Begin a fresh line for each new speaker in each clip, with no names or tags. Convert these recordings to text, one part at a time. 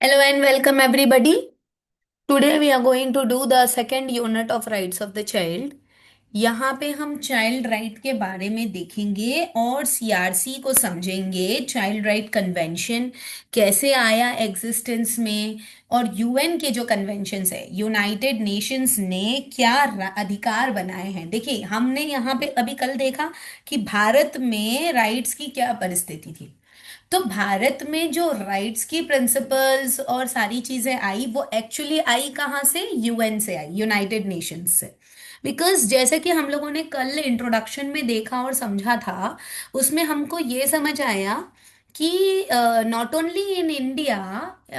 Hello and welcome everybody. Today we are going to do the second unit of rights of the child. यहाँ पे हम child right के बारे में देखेंगे और सीआरसी को समझेंगे। चाइल्ड राइट कन्वेंशन कैसे आया एग्जिस्टेंस में, और यूएन के जो कन्वेंशंस है, यूनाइटेड नेशंस ने क्या अधिकार बनाए हैं। देखिए, हमने यहाँ पे अभी कल देखा कि भारत में राइट्स की क्या परिस्थिति थी। तो भारत में जो राइट्स की प्रिंसिपल्स और सारी चीजें आई, वो एक्चुअली आई कहाँ से? यूएन से आई, यूनाइटेड नेशंस से। बिकॉज जैसे कि हम लोगों ने कल इंट्रोडक्शन में देखा और समझा था, उसमें हमको ये समझ आया कि not only in India,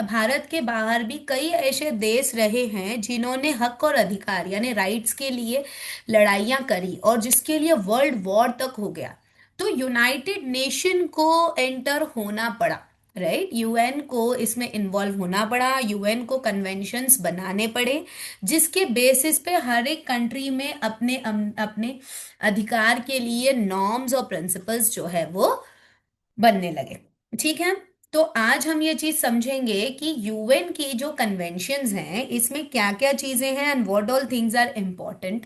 Bharat के बाहर भी कई ऐसे देश रहे हैं जिन्होंने हक और अधिकार यानी राइट्स के लिए लड़ाइयाँ करी और जिसके लिए वर्ल्ड वॉर तक हो गया। तो यूनाइटेड नेशन को एंटर होना पड़ा, राइट। यूएन को इसमें इन्वॉल्व होना पड़ा, यूएन को कन्वेंशंस बनाने पड़े, जिसके बेसिस पे हर एक कंट्री में अपने अपने अधिकार के लिए नॉर्म्स और प्रिंसिपल्स जो है वो बनने लगे। ठीक है। तो आज हम ये चीज समझेंगे कि यूएन की जो कन्वेंशंस हैं इसमें क्या क्या चीजें हैं and what all things are important.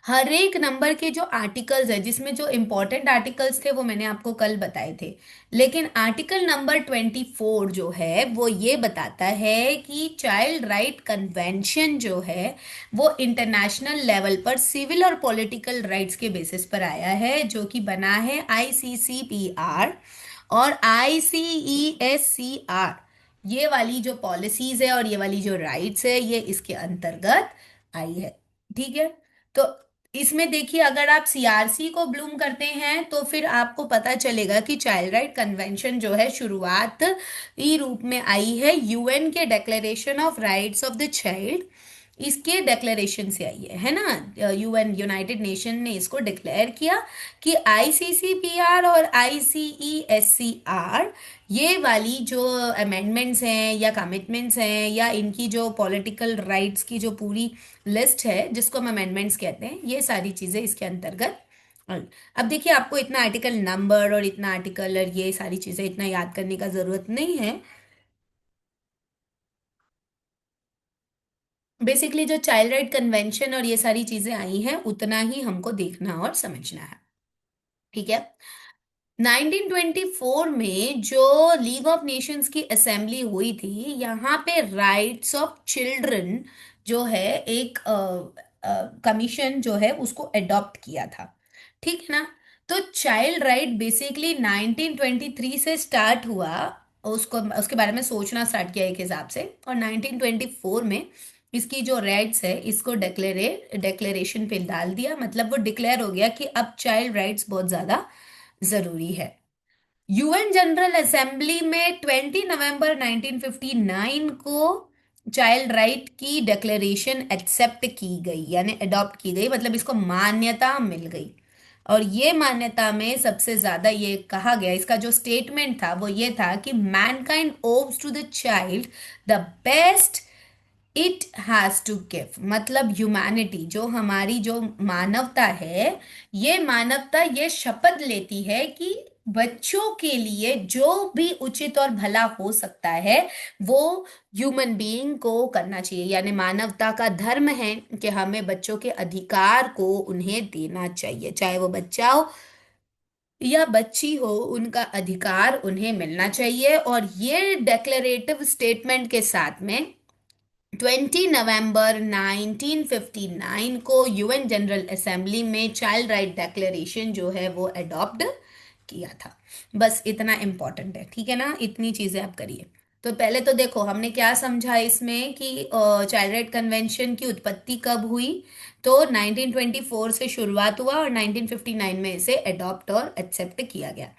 हर एक नंबर के जो आर्टिकल्स है, जिसमें जो इंपॉर्टेंट आर्टिकल्स थे वो मैंने आपको कल बताए थे, लेकिन आर्टिकल नंबर 24 जो है वो ये बताता है कि चाइल्ड राइट कन्वेंशन जो है वो इंटरनेशनल लेवल पर सिविल और पॉलिटिकल राइट्स के बेसिस पर आया है, जो कि बना है आईसीसीपीआर और आईसीईएससीआर। ये वाली जो पॉलिसीज है और ये वाली जो राइट्स है ये इसके अंतर्गत आई है। ठीक है। तो इसमें देखिए, अगर आप सीआरसी को ब्लूम करते हैं तो फिर आपको पता चलेगा कि चाइल्ड राइट कन्वेंशन जो है शुरुआत ई रूप में आई है यूएन के declaration of rights of the child. इसके डेक्लेरेशन से आई है ना। यूएन, यूनाइटेड नेशन ने इसको डिक्लेयर किया कि आईसीसीपीआर और आईसीईएससीआर, ये वाली जो अमेंडमेंट्स हैं या कमिटमेंट्स हैं या इनकी जो पॉलिटिकल राइट्स की जो पूरी लिस्ट है, जिसको हम अमेंडमेंट्स कहते हैं, ये सारी चीजें इसके अंतर्गत आई। अब देखिए, आपको इतना आर्टिकल नंबर और इतना आर्टिकल और ये सारी चीजें इतना याद करने का जरूरत नहीं है। बेसिकली जो चाइल्ड राइट कन्वेंशन और ये सारी चीजें आई हैं उतना ही हमको देखना और समझना है। ठीक है। 1924 में जो लीग ऑफ नेशंस की असेंबली हुई थी, यहाँ पे राइट्स ऑफ चिल्ड्रन जो है एक कमीशन जो है उसको अडॉप्ट किया था। ठीक है ना। तो चाइल्ड राइट बेसिकली 1923 से स्टार्ट हुआ, उसको उसके बारे में सोचना स्टार्ट किया एक हिसाब से, और 1924 में इसकी जो राइट्स है इसको डेक्लेरेशन पे डाल दिया। मतलब वो डिक्लेयर हो गया कि अब चाइल्ड राइट्स बहुत ज्यादा जरूरी है। यूएन जनरल असेंबली में 20 नवंबर 1959 को चाइल्ड राइट की डिक्लेरेशन एक्सेप्ट की गई यानी अडॉप्ट की गई, मतलब इसको मान्यता मिल गई। और ये मान्यता में सबसे ज्यादा ये कहा गया, इसका जो स्टेटमेंट था वो ये था कि mankind owes to the child the best it has to give. मतलब ह्यूमैनिटी, जो हमारी जो मानवता है, ये मानवता ये शपथ लेती है कि बच्चों के लिए जो भी उचित और भला हो सकता है वो ह्यूमन बीइंग को करना चाहिए। यानी मानवता का धर्म है कि हमें बच्चों के अधिकार को उन्हें देना चाहिए, चाहे वो बच्चा हो या बच्ची हो, उनका अधिकार उन्हें मिलना चाहिए। और ये डेक्लरेटिव स्टेटमेंट के साथ में 20 नवंबर 1959 को यूएन जनरल असेंबली में चाइल्ड राइट डिक्लेरेशन जो है वो अडॉप्ट किया था। बस इतना इम्पोर्टेंट है, ठीक है ना। इतनी चीजें आप करिए। तो पहले तो देखो हमने क्या समझा इसमें कि चाइल्ड राइट कन्वेंशन की उत्पत्ति कब हुई। तो 1924 से शुरुआत हुआ और 1959 में इसे अडॉप्ट और एक्सेप्ट किया गया।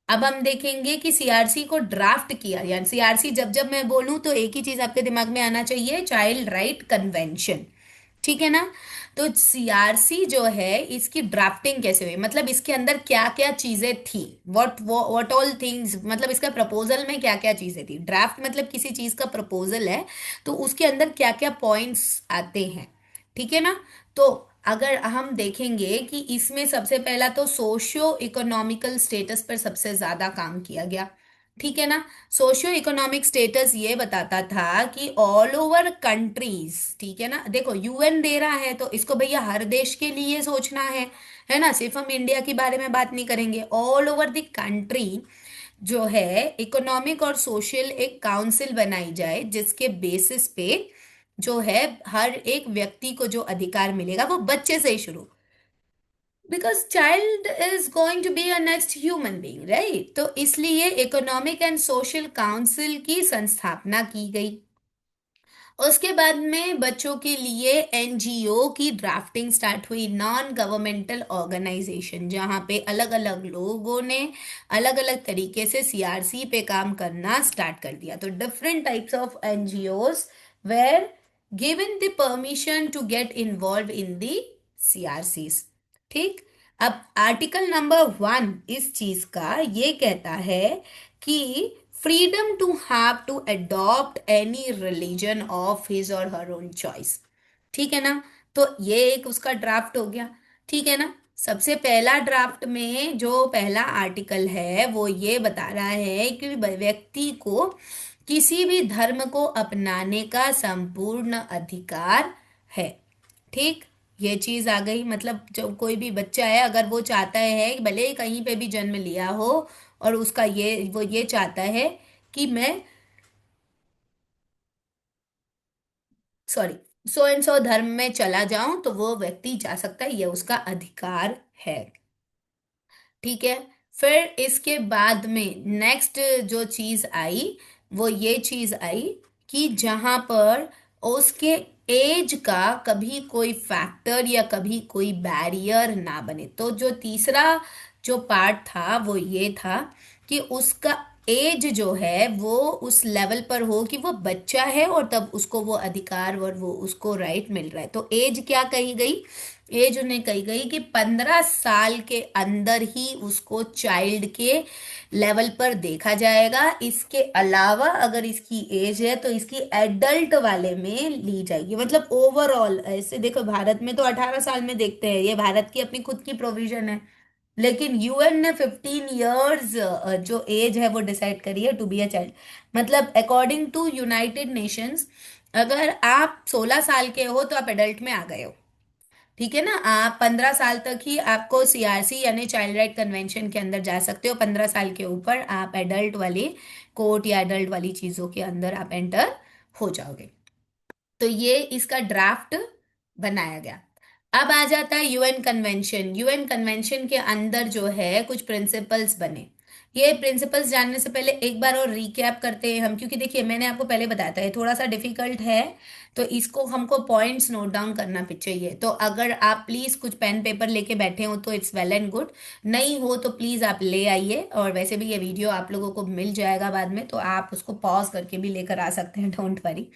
अब हम देखेंगे कि सीआरसी को ड्राफ्ट किया, यानी सीआरसी जब जब मैं बोलूं तो एक ही चीज आपके दिमाग में आना चाहिए, चाइल्ड राइट कन्वेंशन। ठीक है ना। तो सीआरसी जो है इसकी ड्राफ्टिंग कैसे हुई, मतलब इसके अंदर क्या क्या चीजें थी, व्हाट ऑल थिंग्स, मतलब इसका प्रपोजल में क्या क्या चीजें थी। ड्राफ्ट मतलब किसी चीज का प्रपोजल है तो उसके अंदर क्या क्या पॉइंट्स आते हैं। ठीक है ना। तो अगर हम देखेंगे कि इसमें सबसे पहला तो सोशियो इकोनॉमिकल स्टेटस पर सबसे ज्यादा काम किया गया। ठीक है ना। सोशियो इकोनॉमिक स्टेटस ये बताता था कि ऑल ओवर कंट्रीज, ठीक है ना, देखो यूएन दे रहा है तो इसको भैया हर देश के लिए सोचना है ना, सिर्फ हम इंडिया के बारे में बात नहीं करेंगे, ऑल ओवर द कंट्री जो है इकोनॉमिक और सोशल एक काउंसिल बनाई जाए जिसके बेसिस पे जो है हर एक व्यक्ति को जो अधिकार मिलेगा वो बच्चे से ही शुरू, because child is going to be a next human being, right. तो इसलिए इकोनॉमिक एंड सोशल काउंसिल की संस्थापना की गई। उसके बाद में बच्चों के लिए एनजीओ की ड्राफ्टिंग स्टार्ट हुई, नॉन गवर्नमेंटल ऑर्गेनाइजेशन, जहां पे अलग अलग लोगों ने अलग अलग तरीके से सीआरसी पे काम करना स्टार्ट कर दिया। तो different types of NGOs were given the permission to get involve in the CRCs. ठीक। अब आर्टिकल नंबर 1 इस चीज का ये कहता है कि freedom to have to adopt any religion of his और हर ओन चॉइस। ठीक है ना। तो ये एक उसका ड्राफ्ट हो गया। ठीक है ना। सबसे पहला ड्राफ्ट में जो पहला आर्टिकल है वो ये बता रहा है कि व्यक्ति को किसी भी धर्म को अपनाने का संपूर्ण अधिकार है। ठीक। ये चीज आ गई, मतलब जो कोई भी बच्चा है अगर वो चाहता है कि भले ही कहीं पे भी जन्म लिया हो और उसका ये वो ये चाहता है कि मैं सॉरी सो एंड सो धर्म में चला जाऊं तो वो व्यक्ति जा सकता है, ये उसका अधिकार है। ठीक है। फिर इसके बाद में नेक्स्ट जो चीज आई वो ये चीज आई कि जहां पर उसके एज का कभी कोई फैक्टर या कभी कोई बैरियर ना बने। तो जो तीसरा जो पार्ट था वो ये था कि उसका एज जो है वो उस लेवल पर हो कि वो बच्चा है और तब उसको वो अधिकार और वो उसको राइट मिल रहा है। तो एज क्या कही गई, एज उन्हें कही गई कि 15 साल के अंदर ही उसको चाइल्ड के लेवल पर देखा जाएगा। इसके अलावा अगर इसकी एज है तो इसकी एडल्ट वाले में ली जाएगी। मतलब ओवरऑल ऐसे देखो भारत में तो 18 साल में देखते हैं, ये भारत की अपनी खुद की प्रोविजन है, लेकिन यूएन ने 15 इयर्स जो एज है वो डिसाइड करी है टू बी अ चाइल्ड। मतलब अकॉर्डिंग टू यूनाइटेड नेशंस अगर आप 16 साल के हो तो आप एडल्ट में आ गए हो। ठीक है ना। आप 15 साल तक ही आपको सीआरसी यानी चाइल्ड राइट कन्वेंशन के अंदर जा सकते हो, 15 साल के ऊपर आप एडल्ट वाली कोर्ट या एडल्ट वाली चीजों के अंदर आप एंटर हो जाओगे। तो ये इसका ड्राफ्ट बनाया गया। अब आ जाता है यूएन कन्वेंशन। यूएन कन्वेंशन के अंदर जो है कुछ प्रिंसिपल्स बने। ये प्रिंसिपल्स जानने से पहले एक बार और रिकैप करते हैं हम, क्योंकि देखिए मैंने आपको पहले बताया था ये थोड़ा सा डिफिकल्ट है, तो इसको हमको पॉइंट्स नोट डाउन करना भी चाहिए। तो अगर आप प्लीज कुछ पेन पेपर लेके बैठे हो तो इट्स वेल एंड गुड, नहीं हो तो प्लीज आप ले आइए। और वैसे भी ये वीडियो आप लोगों को मिल जाएगा बाद में, तो आप उसको पॉज करके भी लेकर आ सकते हैं, डोंट वरी।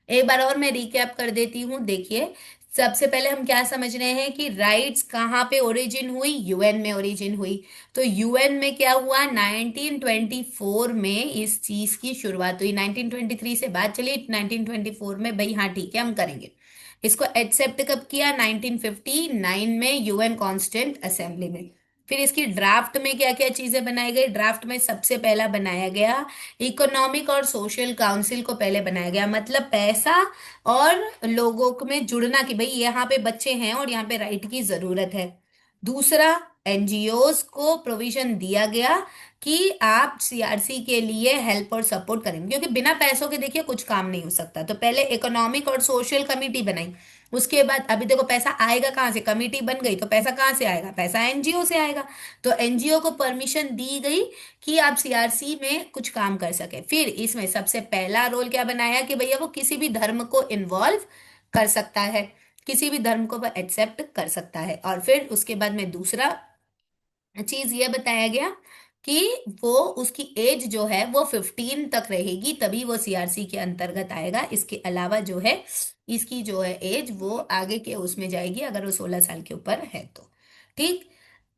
एक बार और मैं रिकैप कर देती हूँ। देखिए सबसे पहले हम क्या समझ रहे हैं कि राइट्स कहाँ पे ओरिजिन हुई, यूएन में ओरिजिन हुई। तो यूएन में क्या हुआ, 1924 में इस चीज की शुरुआत हुई। 1923 से बात चली, 1924 में भाई हाँ ठीक है हम करेंगे। इसको एक्सेप्ट कब किया, 1959 में यूएन कॉन्स्टिट्यूंट असेंबली में। फिर इसकी ड्राफ्ट में क्या क्या चीजें बनाई गई, ड्राफ्ट में सबसे पहला बनाया गया इकोनॉमिक और सोशल काउंसिल को पहले बनाया गया, मतलब पैसा और लोगों में जुड़ना कि भाई यहाँ पे बच्चे हैं और यहाँ पे राइट की जरूरत है। दूसरा, एनजीओज को प्रोविजन दिया गया कि आप सीआरसी के लिए हेल्प और सपोर्ट करेंगे, क्योंकि बिना पैसों के देखिए कुछ काम नहीं हो सकता। तो पहले इकोनॉमिक और सोशल कमिटी बनाई। उसके बाद अभी देखो पैसा आएगा कहाँ से, कमिटी बन गई तो पैसा कहाँ से आएगा, पैसा एनजीओ से आएगा। तो एनजीओ को परमिशन दी गई कि आप सीआरसी में कुछ काम कर सके। फिर इसमें सबसे पहला रोल क्या बनाया कि भैया वो किसी भी धर्म को इन्वॉल्व कर सकता है, किसी भी धर्म को वो एक्सेप्ट कर सकता है। और फिर उसके बाद में दूसरा चीज ये बताया गया कि वो उसकी एज जो है वो 15 तक रहेगी तभी वो सीआरसी के अंतर्गत आएगा। इसके अलावा जो है इसकी जो है एज वो आगे के उसमें जाएगी अगर वो 16 साल के ऊपर है तो। ठीक।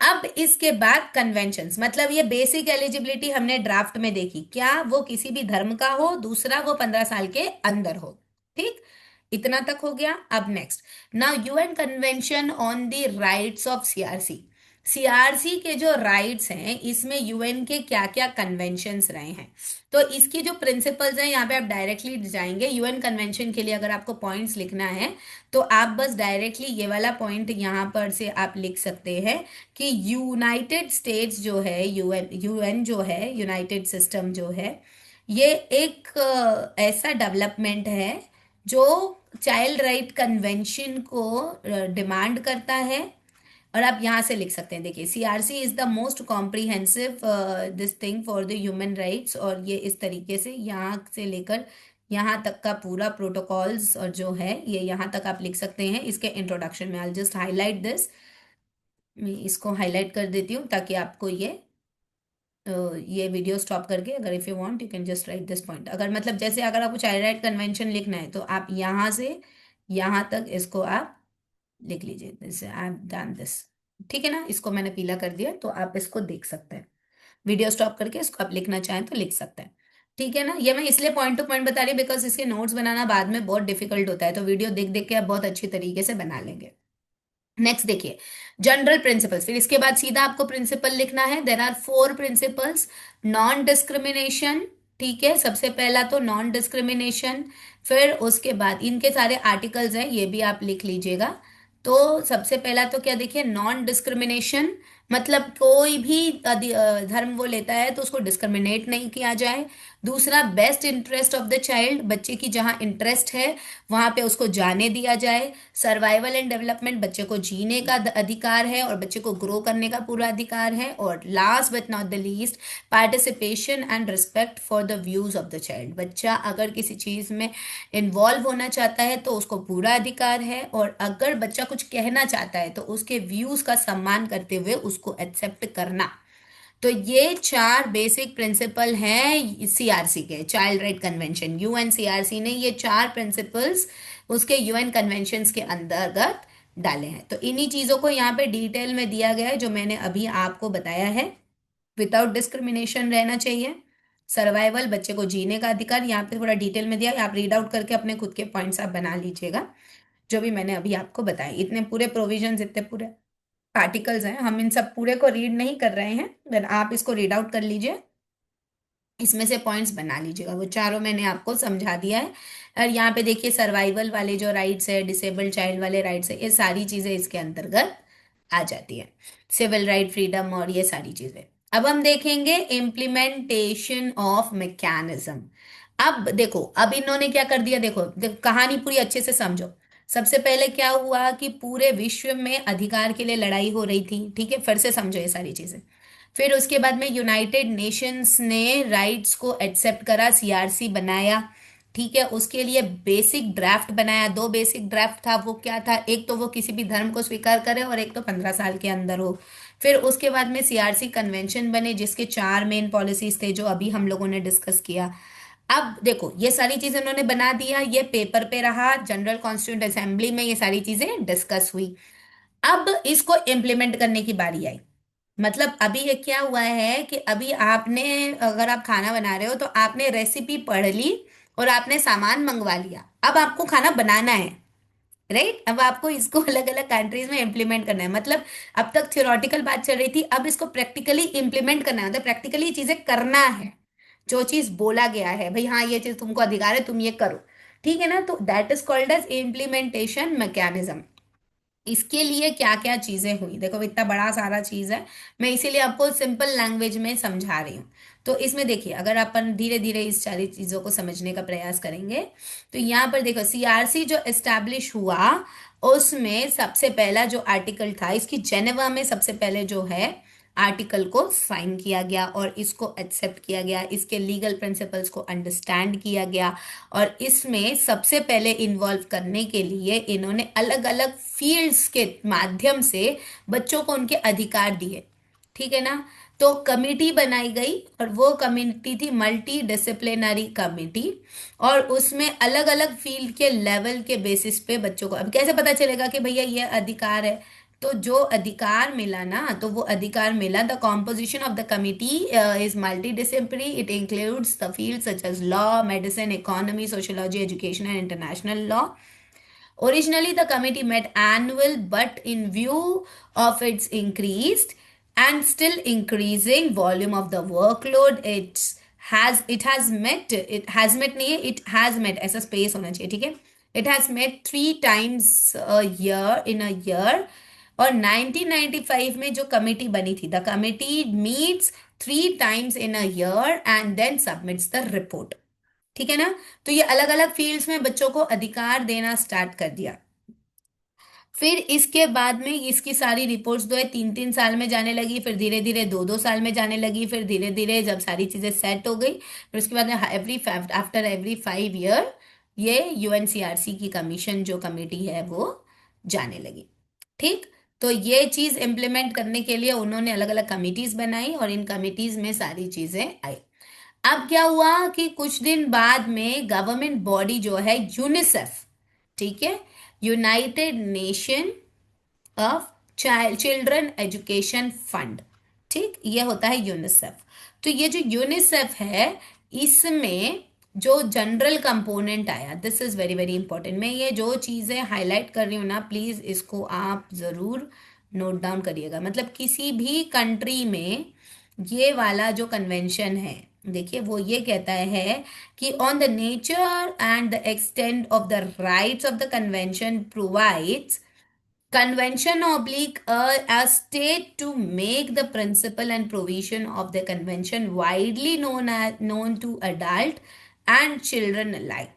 अब इसके बाद कन्वेंशंस, मतलब ये बेसिक एलिजिबिलिटी हमने ड्राफ्ट में देखी, क्या वो किसी भी धर्म का हो, दूसरा वो 15 साल के अंदर हो। ठीक। इतना तक हो गया। अब next, now UN convention on the rights of CRC. CRC के जो राइट्स हैं इसमें यूएन के क्या क्या कन्वेंशंस रहे हैं, तो इसकी जो प्रिंसिपल्स हैं यहाँ पे आप डायरेक्टली जाएंगे यूएन कन्वेंशन के लिए। अगर आपको पॉइंट्स लिखना है तो आप बस डायरेक्टली ये वाला पॉइंट यहाँ पर से आप लिख सकते हैं कि यूनाइटेड स्टेट्स जो है, यूएन यूएन जो है, यूनाइटेड सिस्टम जो है, ये एक ऐसा डेवलपमेंट है जो चाइल्ड राइट कन्वेंशन को डिमांड करता है। और आप यहाँ से लिख सकते हैं, देखिए CRC is the most comprehensive this thing for the human rights, और ये इस तरीके से यहाँ से लेकर यहाँ तक का पूरा प्रोटोकॉल्स और जो है ये यहाँ तक आप लिख सकते हैं इसके इंट्रोडक्शन में। आई जस्ट हाईलाइट दिस, मैं इसको हाईलाइट कर देती हूँ ताकि आपको ये वीडियो स्टॉप करके, अगर if you want you can just right this point. अगर मतलब जैसे अगर आपको चाइल्ड राइट कन्वेंशन लिखना है तो आप यहाँ से यहाँ तक इसको आप लिख लीजिए, जैसे आई हैव डन दिस। ठीक है ना, इसको मैंने पीला कर दिया तो आप इसको देख सकते हैं। वीडियो स्टॉप करके इसको आप लिखना चाहें तो लिख सकते हैं। ठीक है ना, ये मैं इसलिए पॉइंट टू पॉइंट बता रही हूँ बिकॉज इसके नोट्स बनाना बाद में बहुत डिफिकल्ट होता है, तो वीडियो देख देख के आप बहुत अच्छी तरीके से बना लेंगे। नेक्स्ट देखिए, जनरल प्रिंसिपल्स, फिर इसके बाद सीधा आपको प्रिंसिपल लिखना है। There are 4 principles. Non discrimination, ठीक है, सबसे पहला तो नॉन डिस्क्रिमिनेशन। फिर उसके बाद इनके सारे आर्टिकल्स हैं, ये भी आप लिख लीजिएगा। तो सबसे पहला तो क्या देखिए, नॉन डिस्क्रिमिनेशन, मतलब कोई भी धर्म वो लेता है तो उसको डिस्क्रिमिनेट नहीं किया जाए। दूसरा, best interest of the child, बच्चे की जहां इंटरेस्ट है वहां पे उसको जाने दिया जाए। सर्वाइवल एंड डेवलपमेंट, बच्चे को जीने का अधिकार है और बच्चे को ग्रो करने का पूरा अधिकार है। और last but not the least, participation and respect for the views of the child, बच्चा अगर किसी चीज में इन्वॉल्व होना चाहता है तो उसको पूरा अधिकार है, और अगर बच्चा कुछ कहना चाहता है तो उसके व्यूज का सम्मान करते हुए उसको एक्सेप्ट करना। तो ये 4 बेसिक प्रिंसिपल हैं सीआरसी के, चाइल्ड राइट कन्वेंशन, यूएनसीआरसी ने ये 4 प्रिंसिपल्स उसके यूएन कन्वेंशंस के अंतर्गत डाले हैं। तो इन्हीं चीजों को यहाँ पे डिटेल में दिया गया है जो मैंने अभी आपको बताया है। विदाउट डिस्क्रिमिनेशन रहना चाहिए, सर्वाइवल, बच्चे को जीने का अधिकार, यहाँ पे थोड़ा डिटेल में दिया है, आप रीड आउट करके अपने खुद के पॉइंट्स आप बना लीजिएगा जो भी मैंने अभी आपको बताया। इतने पूरे प्रोविजंस, इतने पूरे आर्टिकल्स हैं, हम इन सब पूरे को रीड नहीं कर रहे हैं, देन आप इसको रीड आउट कर लीजिए, इसमें से पॉइंट्स बना लीजिएगा। वो चारों मैंने आपको समझा दिया है। और यहाँ पे देखिए सर्वाइवल वाले जो राइट्स है, डिसेबल्ड चाइल्ड वाले राइट्स है, ये सारी चीजें इसके अंतर्गत आ जाती है, सिविल राइट, फ्रीडम और ये सारी चीजें। अब हम देखेंगे इम्प्लीमेंटेशन ऑफ मैकेनिज्म। अब देखो, अब इन्होंने क्या कर दिया, देखो, कहानी पूरी अच्छे से समझो। सबसे पहले क्या हुआ कि पूरे विश्व में अधिकार के लिए लड़ाई हो रही थी, ठीक है, फिर से समझो ये सारी चीजें। फिर उसके बाद में यूनाइटेड नेशंस ने राइट्स को एक्सेप्ट करा, सीआरसी बनाया, ठीक है, उसके लिए बेसिक ड्राफ्ट बनाया। 2 बेसिक ड्राफ्ट था, वो क्या था, एक तो वो किसी भी धर्म को स्वीकार करे और एक तो 15 साल के अंदर हो। फिर उसके बाद में सीआरसी कन्वेंशन बने जिसके 4 मेन पॉलिसीज थे जो अभी हम लोगों ने डिस्कस किया। अब देखो ये सारी चीजें उन्होंने बना दिया, ये पेपर पे रहा, जनरल कॉन्स्टिट्यूंट असेंबली में ये सारी चीजें डिस्कस हुई। अब इसको इम्प्लीमेंट करने की बारी आई। मतलब अभी ये क्या हुआ है कि अभी आपने, अगर आप खाना बना रहे हो तो आपने रेसिपी पढ़ ली और आपने सामान मंगवा लिया, अब आपको खाना बनाना है, राइट। अब आपको इसको अलग अलग कंट्रीज में इम्प्लीमेंट करना है। मतलब अब तक थियोरटिकल बात चल रही थी, अब इसको प्रैक्टिकली इम्प्लीमेंट करना है, मतलब प्रैक्टिकली चीजें करना है। जो चीज बोला गया है भाई, हाँ ये चीज तुमको अधिकार है, तुम ये करो, ठीक है ना, तो that is called as implementation mechanism. इसके लिए क्या क्या चीजें हुई, देखो इतना बड़ा सारा चीज है, मैं इसीलिए आपको सिंपल लैंग्वेज में समझा रही हूँ। तो इसमें देखिए, अगर अपन धीरे धीरे इस सारी चीजों को समझने का प्रयास करेंगे तो यहाँ पर देखो सीआरसी जो एस्टैब्लिश हुआ उसमें सबसे पहला जो आर्टिकल था, इसकी जेनेवा में सबसे पहले जो है आर्टिकल को साइन किया गया और इसको एक्सेप्ट किया गया, इसके लीगल प्रिंसिपल्स को अंडरस्टैंड किया गया। और इसमें सबसे पहले इन्वॉल्व करने के लिए इन्होंने अलग अलग फील्ड्स के माध्यम से बच्चों को उनके अधिकार दिए, ठीक है ना। तो कमिटी बनाई गई और वो कमिटी थी मल्टी डिसिप्लिनरी कमिटी, और उसमें अलग अलग फील्ड के लेवल के बेसिस पे बच्चों को, अब कैसे पता चलेगा कि भैया ये अधिकार है, तो जो अधिकार मिला ना, तो वो अधिकार मिला, the composition of the committee is multi disciplinary, it includes the field such as law, medicine, economy, sociology, education and international law. Originally, the committee met annual, but in view of its increased and still increasing volume of the workload, it has met नहीं है, it has met ऐसा space होना चाहिए, ठीक है. It has met 3 times a year in a year. और 1995 में जो कमेटी बनी थी, the committee meets 3 times in a year and then submits the report. ठीक है ना. तो ये अलग अलग फील्ड्स में बच्चों को अधिकार देना स्टार्ट कर दिया. फिर इसके बाद में इसकी सारी रिपोर्ट्स जो है 3-3 साल में जाने लगी, फिर धीरे धीरे 2-2 साल में जाने लगी, फिर धीरे धीरे जब सारी चीजें सेट हो गई, फिर उसके बाद आफ्टर एवरी 5 ईयर ये यूएनसीआरसी की कमीशन जो कमेटी है वो जाने लगी. ठीक. तो ये चीज इम्प्लीमेंट करने के लिए उन्होंने अलग अलग कमिटीज बनाई और इन कमिटीज में सारी चीजें आई. अब क्या हुआ कि कुछ दिन बाद में गवर्नमेंट बॉडी जो है यूनिसेफ, ठीक है, United nation of children education fund, ठीक, ये होता है यूनिसेफ. तो ये जो यूनिसेफ है इसमें जो जनरल कंपोनेंट आया, this is very very important. मैं ये जो चीजें हाईलाइट कर रही हूँ ना, प्लीज इसको आप जरूर नोट डाउन करिएगा. मतलब किसी भी कंट्री में ये वाला जो कन्वेंशन है, देखिए वो ये कहता है कि on the nature and the extent of the rights of the convention provides convention oblique a state to make the principle and provision of the convention widely known to adult and children alike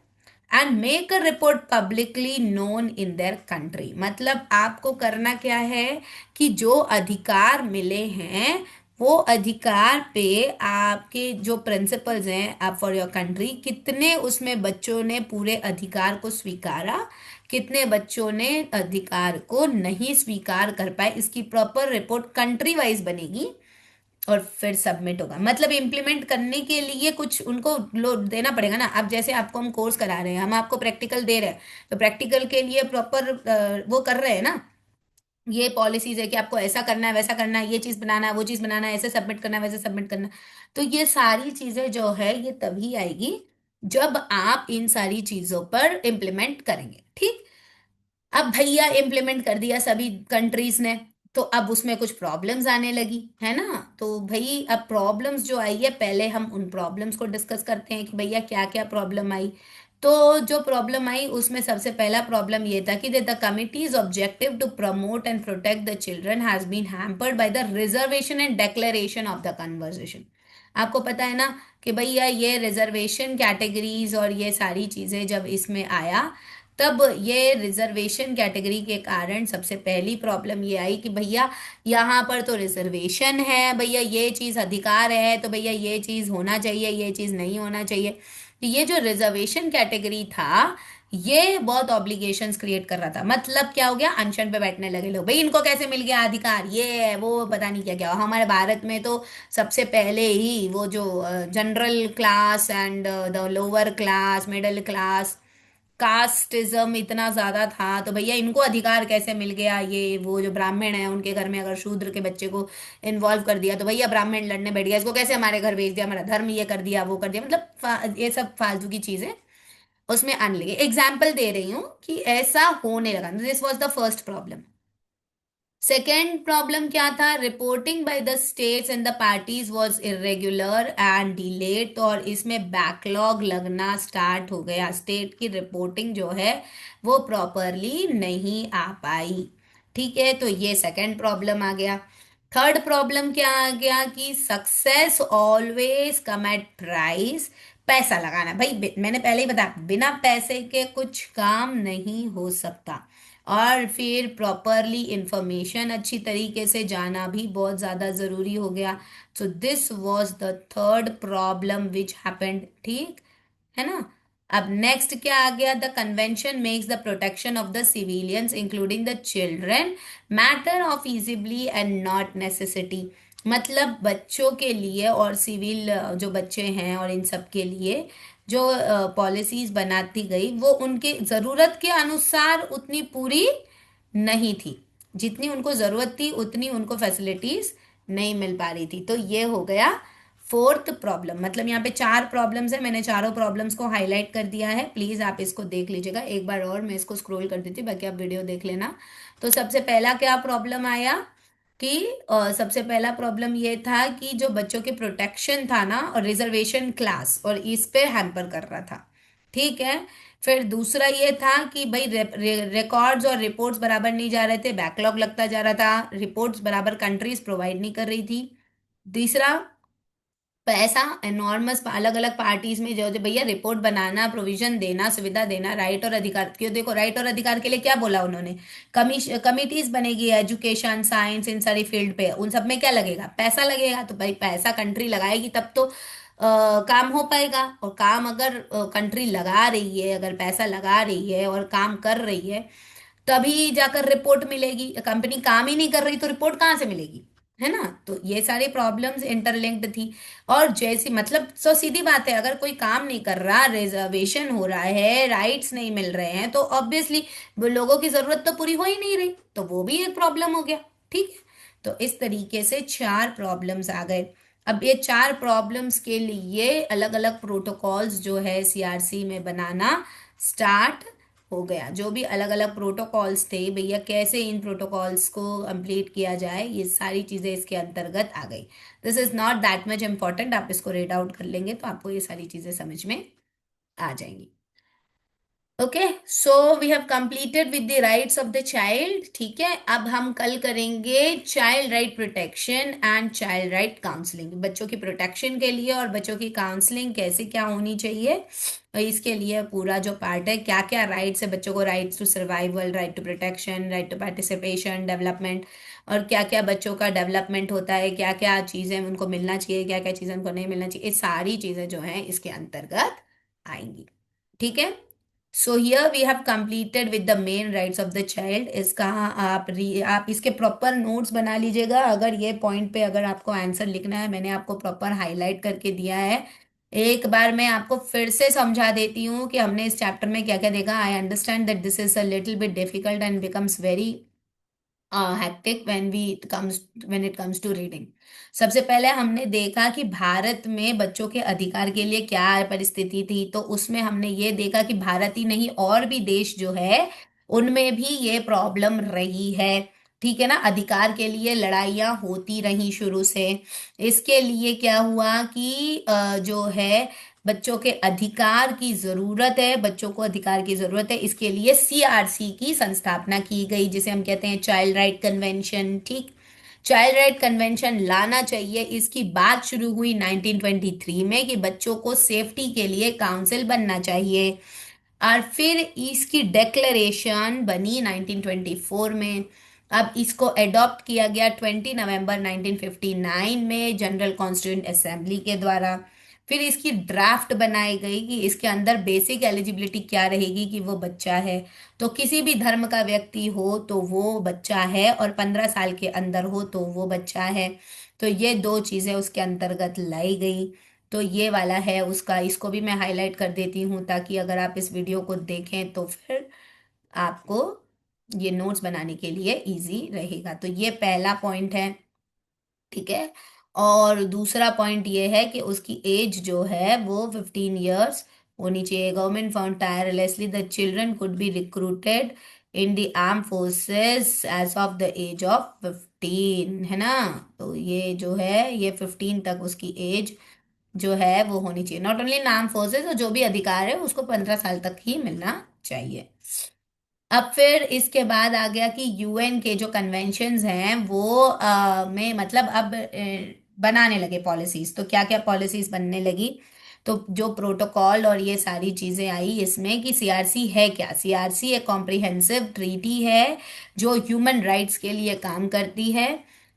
and make a report publicly known in their country. मतलब आपको करना क्या है कि जो अधिकार मिले हैं वो अधिकार पे आपके जो प्रिंसिपल्स हैं आप फॉर योर कंट्री, कितने उसमें बच्चों ने पूरे अधिकार को स्वीकारा, कितने बच्चों ने अधिकार को नहीं स्वीकार कर पाए, इसकी प्रॉपर रिपोर्ट कंट्री वाइज बनेगी और फिर सबमिट होगा. मतलब इम्प्लीमेंट करने के लिए कुछ उनको लोड देना पड़ेगा ना. अब जैसे आपको हम कोर्स करा रहे हैं, हम आपको प्रैक्टिकल दे रहे हैं, तो प्रैक्टिकल के लिए प्रॉपर वो कर रहे हैं ना, ये पॉलिसीज है कि आपको ऐसा करना है, वैसा करना है, ये चीज बनाना है, वो चीज बनाना है, ऐसे सबमिट करना है, वैसे सबमिट करना है. तो ये सारी चीजें जो है ये तभी आएगी जब आप इन सारी चीजों पर इम्प्लीमेंट करेंगे. ठीक. अब भैया इम्प्लीमेंट कर दिया सभी कंट्रीज ने, तो अब उसमें कुछ प्रॉब्लम्स आने लगी है ना. तो भाई अब प्रॉब्लम्स जो आई है, पहले हम उन प्रॉब्लम्स को डिस्कस करते हैं कि भैया क्या क्या प्रॉब्लम आई. तो जो प्रॉब्लम आई उसमें सबसे पहला प्रॉब्लम ये था कि the committee's objective to promote and protect the children has been hampered by the reservation and declaration of the conversation. आपको पता है ना कि भैया ये रिजर्वेशन कैटेगरीज और ये सारी चीजें जब इसमें आया, तब ये रिजर्वेशन कैटेगरी के कारण सबसे पहली प्रॉब्लम ये आई कि भैया यहाँ पर तो रिजर्वेशन है, भैया ये चीज अधिकार है, तो भैया ये चीज होना चाहिए, ये चीज नहीं होना चाहिए. तो ये जो रिजर्वेशन कैटेगरी था ये बहुत ऑब्लिगेशंस क्रिएट कर रहा था. मतलब क्या हो गया, अनशन पे बैठने लगे लोग, भाई इनको कैसे मिल गया अधिकार, ये है वो पता नहीं क्या क्या. हमारे भारत में तो सबसे पहले ही वो जो general class and the lower class, middle class, casteism इतना ज्यादा था, तो भैया इनको अधिकार कैसे मिल गया. ये वो जो ब्राह्मण है उनके घर में अगर शूद्र के बच्चे को इन्वॉल्व कर दिया तो भैया ब्राह्मण लड़ने बैठ गया, इसको कैसे हमारे घर भेज दिया, हमारा धर्म ये कर दिया, वो कर दिया. मतलब ये सब फालतू की चीजें उसमें आने लगी. एग्जाम्पल दे रही हूँ कि ऐसा होने लगा. This was the first problem. Second problem क्या था, reporting by the states and the parties was irregular and delayed. तो और इसमें बैकलॉग लगना स्टार्ट हो गया. स्टेट की रिपोर्टिंग जो है वो प्रॉपरली नहीं आ पाई. ठीक है, तो ये सेकेंड प्रॉब्लम आ गया. थर्ड प्रॉब्लम क्या आ गया कि success always come at price. पैसा लगाना, भाई मैंने पहले ही बताया बिना पैसे के कुछ काम नहीं हो सकता. और फिर प्रॉपरली इंफॉर्मेशन अच्छी तरीके से जाना भी बहुत ज़्यादा ज़रूरी हो गया. So this was the third problem which happened. ठीक है ना. अब नेक्स्ट क्या आ गया, the convention makes the protection of the civilians including the children matter of eligibly and not necessity. मतलब बच्चों के लिए और सिविल जो बच्चे हैं और इन सब के लिए जो पॉलिसीज बनाती गई वो उनके ज़रूरत के अनुसार उतनी पूरी नहीं थी. जितनी उनको ज़रूरत थी उतनी उनको फैसिलिटीज नहीं मिल पा रही थी. तो ये हो गया फोर्थ प्रॉब्लम, मतलब यहाँ पे चार प्रॉब्लम्स है, मैंने चारों प्रॉब्लम्स को हाईलाइट कर दिया है, प्लीज आप इसको देख लीजिएगा एक बार और, मैं इसको स्क्रॉल कर देती हूँ, बाकी आप वीडियो देख लेना। तो सबसे पहला क्या प्रॉब्लम आया कि सबसे पहला प्रॉब्लम ये था कि जो बच्चों के प्रोटेक्शन था ना, और रिजर्वेशन क्लास, और इस पे हैम्पर कर रहा था। ठीक है। फिर दूसरा ये था कि भाई रिकॉर्ड्स और रिपोर्ट्स बराबर नहीं जा रहे थे, बैकलॉग लगता जा रहा था, रिपोर्ट्स बराबर कंट्रीज प्रोवाइड नहीं कर रही थी। तीसरा, पैसा एनॉर्मस अलग अलग पार्टीज में जो जो भैया रिपोर्ट बनाना, प्रोविजन देना, सुविधा देना, राइट और अधिकार, क्यों देखो राइट और अधिकार के लिए क्या बोला उन्होंने, कमिटीज बनेगी एजुकेशन साइंस इन सारी फील्ड पे, उन सब में क्या लगेगा, पैसा लगेगा, तो भाई पैसा कंट्री लगाएगी तब तो काम हो पाएगा, और काम अगर कंट्री लगा रही है, अगर पैसा लगा रही है और काम कर रही है, तभी जाकर रिपोर्ट मिलेगी। कंपनी काम ही नहीं कर रही तो रिपोर्ट कहाँ से मिलेगी, है ना। तो ये सारी प्रॉब्लम्स इंटरलिंक्ड थी। और जैसी मतलब सो सीधी बात है, अगर कोई काम नहीं कर रहा, रिजर्वेशन हो रहा है, राइट्स नहीं मिल रहे हैं, तो ऑब्वियसली लोगों की जरूरत तो पूरी हो ही नहीं रही, तो वो भी एक प्रॉब्लम हो गया। ठीक है। तो इस तरीके से चार प्रॉब्लम्स आ गए। अब ये चार प्रॉब्लम्स के लिए अलग अलग प्रोटोकॉल्स जो है सीआरसी में बनाना स्टार्ट हो गया। जो भी अलग अलग प्रोटोकॉल्स थे भैया, कैसे इन प्रोटोकॉल्स को कंप्लीट किया जाए, ये सारी चीजें इसके अंतर्गत आ गई। This is not that much important, आप इसको रीड आउट कर लेंगे तो आपको ये सारी चीजें समझ में आ जाएंगी। Okay, so we have completed with the rights of the child. ठीक है, अब हम कल करेंगे child right protection and child right counselling, बच्चों की प्रोटेक्शन के लिए और बच्चों की काउंसलिंग कैसे क्या होनी चाहिए, और इसके लिए पूरा जो पार्ट है, क्या क्या राइट्स है बच्चों को, rights to survival, right to protection, right to participation, development, और क्या क्या बच्चों का डेवलपमेंट होता है, क्या क्या चीज़ें उनको मिलना चाहिए, क्या क्या चीज़ें उनको नहीं मिलना चाहिए, ये सारी चीज़ें जो हैं इसके अंतर्गत आएंगी। ठीक है। So here we have completed with the main rights of the child. इसका आप इसके प्रॉपर नोट्स बना लीजिएगा, अगर ये पॉइंट पे अगर आपको आंसर लिखना है, मैंने आपको प्रॉपर हाईलाइट करके दिया है। एक बार मैं आपको फिर से समझा देती हूँ कि हमने इस चैप्टर में क्या क्या देखा। I understand that this is a little bit difficult and becomes very hectic when it comes to reading. सबसे पहले हमने देखा कि भारत में बच्चों के अधिकार के लिए क्या परिस्थिति थी, तो उसमें हमने ये देखा कि भारत ही नहीं और भी देश जो है उनमें भी ये प्रॉब्लम रही है। ठीक है ना, अधिकार के लिए लड़ाइयाँ होती रही शुरू से। इसके लिए क्या हुआ कि जो है बच्चों के अधिकार की जरूरत है, बच्चों को अधिकार की जरूरत है, इसके लिए सीआरसी की संस्थापना की गई, जिसे हम कहते हैं चाइल्ड राइट कन्वेंशन। ठीक, चाइल्ड राइट कन्वेंशन लाना चाहिए, इसकी बात शुरू हुई 1923 में कि बच्चों को सेफ्टी के लिए काउंसिल बनना चाहिए, और फिर इसकी डेक्लेरेशन बनी 1924 में। अब इसको एडॉप्ट किया गया 20 नवंबर 1959 में जनरल कॉन्स्टिट्यूंट असेंबली के द्वारा। फिर इसकी ड्राफ्ट बनाई गई कि इसके अंदर बेसिक एलिजिबिलिटी क्या रहेगी, कि वो बच्चा है, तो किसी भी धर्म का व्यक्ति हो तो वो बच्चा है, और 15 साल के अंदर हो तो वो बच्चा है। तो ये दो चीज़ें उसके अंतर्गत लाई गई। तो ये वाला है उसका, इसको भी मैं हाईलाइट कर देती हूँ ताकि अगर आप इस वीडियो को देखें तो फिर आपको ये नोट्स बनाने के लिए इजी रहेगा। तो ये पहला पॉइंट है। ठीक है। और दूसरा पॉइंट ये है कि उसकी एज जो है वो 15 ईयर्स होनी चाहिए। Government found tirelessly the children could be recruited in the arm forces age of the age of 15, है ना। तो ये जो है ये 15 तक उसकी एज जो है वो होनी चाहिए। नॉट ओनली नाम फोर्सेस, और जो भी अधिकार है उसको 15 साल तक ही मिलना चाहिए। अब फिर इसके बाद आ गया कि यूएन के जो कन्वेंशंस हैं वो में मतलब अब बनाने लगे पॉलिसीज। तो क्या क्या पॉलिसीज बनने लगी, तो जो प्रोटोकॉल और ये सारी चीजें आई इसमें कि सीआरसी है क्या। सीआरसी एक कॉम्प्रिहेंसिव ट्रीटी है जो ह्यूमन राइट्स के लिए काम करती है।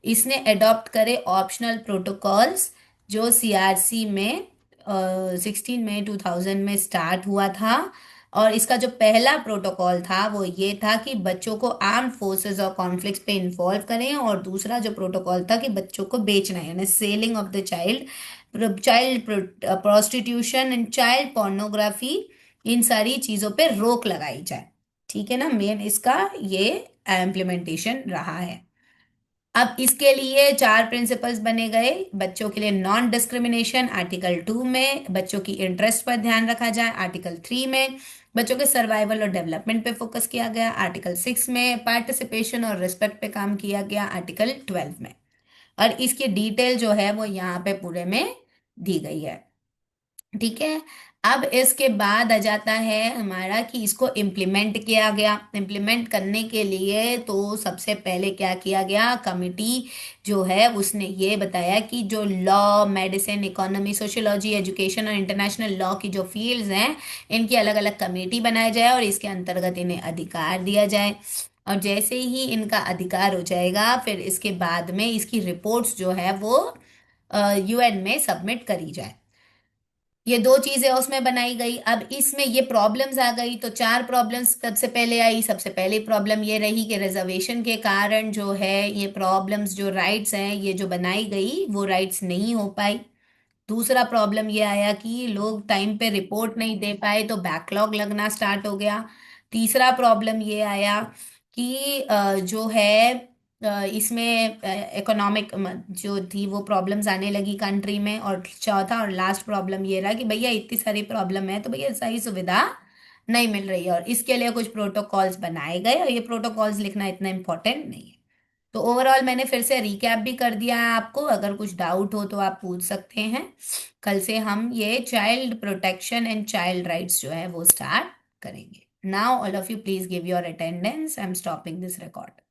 इसने अडॉप्ट करे ऑप्शनल प्रोटोकॉल्स, जो सीआरसी में 16 मई 2000 में स्टार्ट हुआ था। और इसका जो पहला प्रोटोकॉल था वो ये था कि बच्चों को आर्म्ड फोर्सेस और कॉन्फ्लिक्ट्स पे इन्वॉल्व करें, और दूसरा जो प्रोटोकॉल था कि बच्चों को बेचना है, यानी selling of the child, child prostitution and child pornography, इन सारी चीजों पे रोक लगाई जाए। ठीक है ना, मेन इसका ये इम्प्लीमेंटेशन रहा है। अब इसके लिए चार प्रिंसिपल्स बने गए। बच्चों के लिए नॉन डिस्क्रिमिनेशन आर्टिकल 2 में, बच्चों की इंटरेस्ट पर ध्यान रखा जाए आर्टिकल 3 में, बच्चों के सर्वाइवल और डेवलपमेंट पे फोकस किया गया आर्टिकल 6 में, पार्टिसिपेशन और रिस्पेक्ट पे काम किया गया आर्टिकल 12 में। और इसकी डिटेल जो है वो यहाँ पे पूरे में दी गई है। ठीक है। अब इसके बाद आ जाता है हमारा कि इसको इम्प्लीमेंट किया गया। इम्प्लीमेंट करने के लिए तो सबसे पहले क्या किया गया, कमिटी जो है उसने ये बताया कि जो law, medicine, economy, sociology, education और इंटरनेशनल लॉ की जो फील्ड्स हैं, इनकी अलग अलग कमेटी बनाई जाए और इसके अंतर्गत इन्हें अधिकार दिया जाए। और जैसे ही इनका अधिकार हो जाएगा, फिर इसके बाद में इसकी रिपोर्ट्स जो है वो यूएन में सबमिट करी जाए। ये दो चीजें उसमें बनाई गई। अब इसमें ये प्रॉब्लम्स आ गई, तो चार प्रॉब्लम्स सबसे पहले आई। सबसे पहली प्रॉब्लम ये रही कि रिजर्वेशन के कारण जो है ये प्रॉब्लम्स, जो राइट्स हैं ये जो बनाई गई वो राइट्स नहीं हो पाई। दूसरा प्रॉब्लम ये आया कि लोग टाइम पे रिपोर्ट नहीं दे पाए तो बैकलॉग लगना स्टार्ट हो गया। तीसरा प्रॉब्लम ये आया कि जो है इसमें इकोनॉमिक जो थी वो प्रॉब्लम्स आने लगी कंट्री में। और चौथा और लास्ट प्रॉब्लम ये रहा कि भैया इतनी सारी प्रॉब्लम है तो भैया सही सुविधा नहीं मिल रही है, और इसके लिए कुछ प्रोटोकॉल्स बनाए गए, और ये प्रोटोकॉल्स लिखना इतना इम्पोर्टेंट नहीं है। तो ओवरऑल मैंने फिर से रिकैप भी कर दिया है आपको, अगर कुछ डाउट हो तो आप पूछ सकते हैं। कल से हम ये child protection and child rights जो है वो स्टार्ट करेंगे। Now all of you please give your attendance. I am stopping this record.